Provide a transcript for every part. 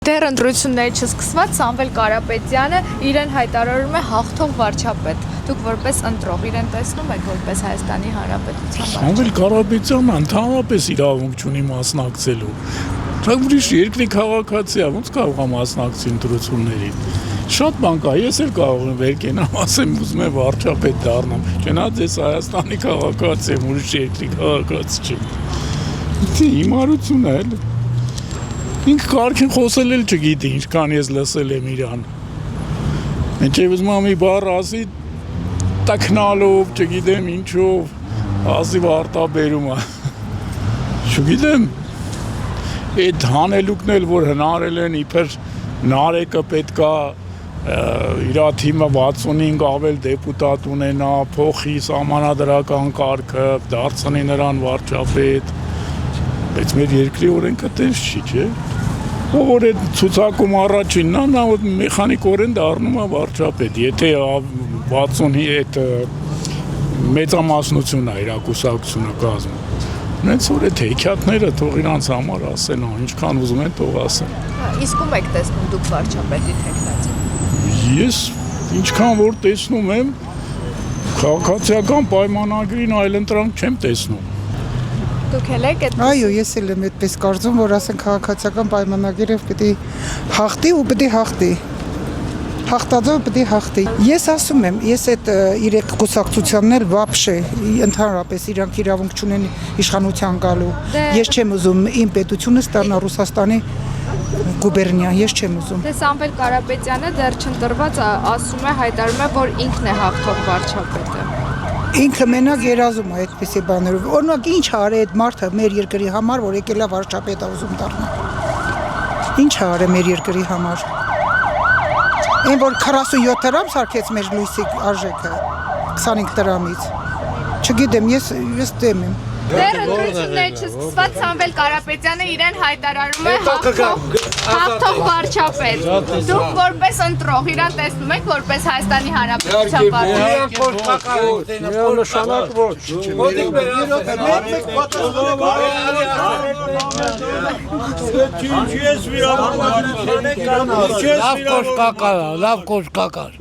Դեռ ընտրությունների չսկսված Սամվել Կարապետյանը իրեն հայտարարում է հաղթող վարչապետ։ Դուք որպես ընտրող իրեն տեսնում եք որպես Հայաստանի Հանրապետության Սամվել Կարապետյանը ընդհանրապես իրավունք չունի մասնակցելու։ Դա ուրիշ երկրի քաղաքացի է, ոնց կարող է մասնակցել ընտրություններին։ Շատ բան կա, ես էլ կարող եմ վեր կենամ, ասեմ ուզում եմ վարչապետ դառնամ։ Չնայած ես Հայաստանի քաղաքացի եմ, ուրիշ երկրի քաղաքացի չեմ։ Հիմարություն է էլ։ Ինքը կարգին խոսել էլ չգիտի, ինչքան ես լսել եմ իրան։ Մինչև ուզում եմ մի բառ ասի տքնալով, չգիտեմ ինչով, ասի արտաբերում է։ Չգիտեմ, այդ հանելուկն էլ, որ հնարել են, իբր Նարեկը պետքա իր թիմը 65 ավել դեպուտատ ունենա, փոխի սահմանադրական կարգը, դարձնի նրան վարչապետ, բայց մեր երկրի օրենքը տես չի, չէ՞։ Ով որ այդ ցուցակում առաջինն է, նա մեխանիկորեն դառնում է վարչապետ, եթե 60-ի այդ մեծամասնությունն է իր կուսակցությունը կազմում։ Նենց որ այդ հեքիաթները թող իրանց համար ասեն, ինչքան ուզում են թող ասեն։ Իսկ ում եք տեսնում դուք վարչապետի թեկնածին։ Ես ինչքան որ տեսնում եմ, քաղաքացիական պայմանագրին այլ ընտրանք չեմ տեսնում։ Դուք էլ եք այդ։ Այո, ես էլ եմ այդպես կարծում, որ ասեն քաղաքացիական պայմանագիրը պետք է հաղթի ու պետք է հաղթի։ Հաղթածը պետք է հաղթի։ Ես ասում եմ, ես այդ իրեք կուսակցությանն էլ վաբշե ընդհանրապես իրանք իրավունք չունեն իշխանության գալու։ Ես չեմ ուզում իմ պետությունը ստանա Ռուսաստանի գուբերնիա, ես չեմ ուզում։ Դե Սամվել Կարապետյանը դեռ չընտրված ասում է, հայտարարում է, որ ինքն է հաղթող վարչապետը։ Ինքը մենակ երազում է այդպիսի բաներով։ Օրինակ ինչ արի այդ մարդը մեր երկրի համար, որ եկել է վարչապետ ուզում դառնալ։ Ինչ արի մեր երկրի համար։ Այն որ 47 դրամ սարքեց մեր լույսի արժեքը 25 դրամից։ Չգիտեմ, ես դեմ եմ։ Դեռ ընտրությունների չսկսված Սամվել Կարապետյանը իրեն հայտարարում է հաղթող վարչապետ։ Դուք որպես ընտրող իրան տեսնում եք որպես Հայաստանի Հանրապետության վարչապետ։ Միանշանակ լավ կոշկակար։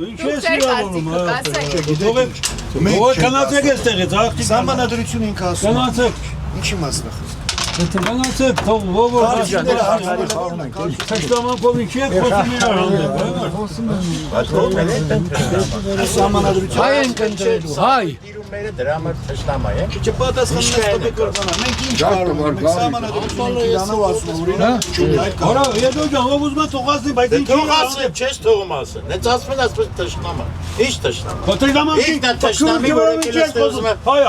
Կանացեք էստեղից, աղջիկ։ Սահմանադրություն ինքը ասում։ Կանացեք։ Ինչի մասնախոս։ Կանացեք, թող Թաշտամանքով ինչի եք խոսում իրար հանդեպ։ Սահմանադրություն։ Հայ ենք ընտրելու, հայ։ Տիրումները դրա համար թշնամա են։ Չպատասխանեն կորբանան։ Մենք ինչ կարող ենք սահմանադրություն իրանով ասում օրինակ չունենք։ Արա, եդո ջան, ով ուզում է թողացնի, բայց ինչի։ Թողացնեմ, չես թողում ասեն։ Նենց ասում են ասում թշնամա։ Ինչ թշնամա։ Պատերազմի Ինքն է թշնամի, որ եկել է ստեղծում է։ Հայ,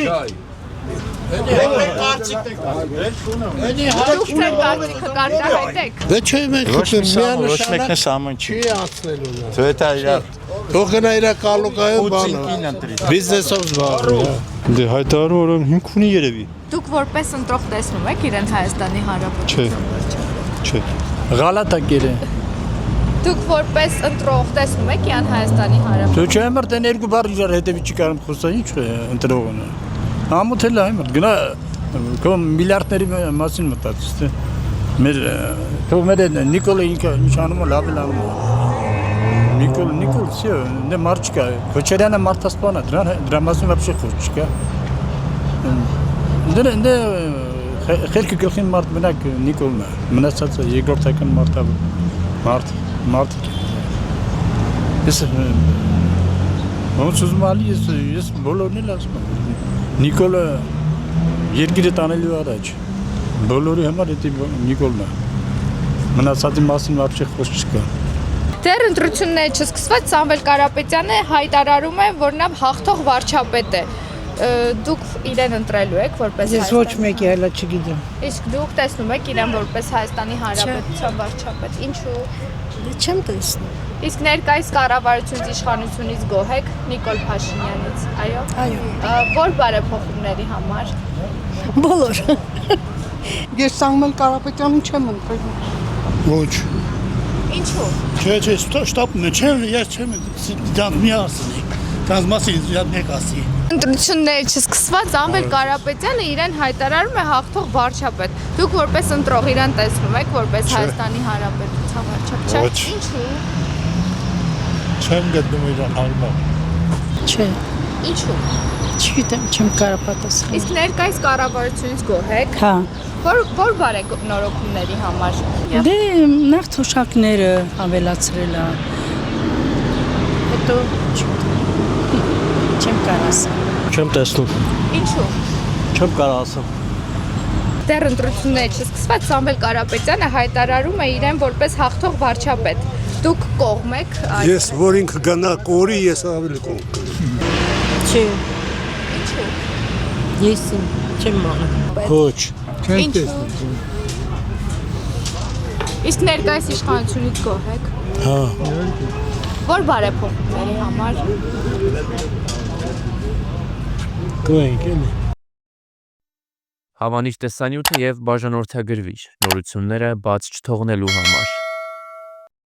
Հայ, Մենք կարծիք ենք Դուք ձեր կարծիքը կարտահայտեք։ Դե չէ մենք ոչ մեկն սամն չի ացնելու։ Դու դա իրար Թող գնա իր կալուկայում բանը։ Պուտինին ընտրի։ Բիզնեսով զբաղվում։ Դե հայտարարում որ հիմք ունի երևի։ Դուք որպես ընտրող տեսնում եք իրեն Հայաստանի Հանրապետության վարչապետ։ Չէ։ Ղալատակեր է։ Դուք որպես ընտրող տեսնում եք իրեն Հայաստանի Հանրապետության։ Դու չէ մրտ են երկու բառ իրար հետևի չի կարող խոսալ, ինչ է ընտրողը։ Ամոթել է մրտ գնա քո միլիարդների մասին մտածես թե։ Մեր թող մեր Նիկոլը ինքը ինչ անում է լավ է։ Նիկոլ, всё, դե մարդ չկա։ Քոչարյանը մարդասպան է, դրա մասին вообще խոսք չկա։ Դե խելքի գլխին մարդ մենակ Նիկոլն է, մնացածը երկրորդական մարդ։ Ես ոնց ուզում ալի ես բոլորն էլ ասում եմ։ Նիկոլը երկիրը տանելու առաջ։ Բոլորի համար դա Նիկոլն է։ Մնացածի մասին вообще խոսք չկա։ Դեռ ընտրությունների չսկսված Սամվել Կարապետյանը հայտարարում է, որ նա հաղթող վարչապետ է։ Դուք իրեն ընտրելու եք որպես Ես ոչ մեկի այլը չգիտեմ։ Իսկ դուք տեսնում եք իրեն որպես Հայաստանի Հանրապետության վարչապետ։ Ինչու։ Չեմ տեսնում։ Իսկ ներկայիս կառավարությունից իշխանությունից գոհ եք Նիկոլ Փաշինյանից, այո։ Այո։ Որ բարեփոխումների համար։ Բոլոր։ Ես Սամվել Կարապետյանին չեմ ընտրելու։ Ոչ։ Ինչու։ Չէ, շտապն է, ես չեմ, դա մի ասի։ Դրանց մասին մեկ ասի։ Ընտրությունները չսկսված Ամբել Կարապետյանը իրեն հայտարարում է հաղթող վարչապետ։ Դուք որպես ընտրող իրեն տեսնում եք որպես Հայաստանի Հանրապետության վարչապետ, չէ՞։ Ոչ։ Ինչու՞։ Չեմ գտնում իրան հարմար։ Չէ, Ինչու՞։ չգիտեմ, չեմ կարող պատասխանել։ Իսկ ներկայիս կառավարությունից գոհ եք։ Հա, Որ բարեք նորոգումների համար։ դե նախ թոշակները ավելացրել է։ Հետո չեմ կարող ասել։ Չեմ տեսնում։ Ինչու՞։ Չեմ կարող ասեմ։ Դեռ ընտրությունները չսկսված Սամվել Կարապետյանը հայտարարում է իրեն որպես հաղթող վարչապետ։ Դուք կողմ եք այդ։ Ես որ ինքը գնա կորի, ես ավելի կողմ։ Չէ, Ինչու՞։ ես չեմ մաղը։ Ոչ։ Ինչու՞։ Իսկ ներկայիս իշխանությունից գոհ եք։ Հա։ Որ բարեփոխումների համար։ Գոհենք էլի։ Հավանիչ տեսանյութը եւ բաժանորդագրվիչ նորությունները բաց չթողնելու համար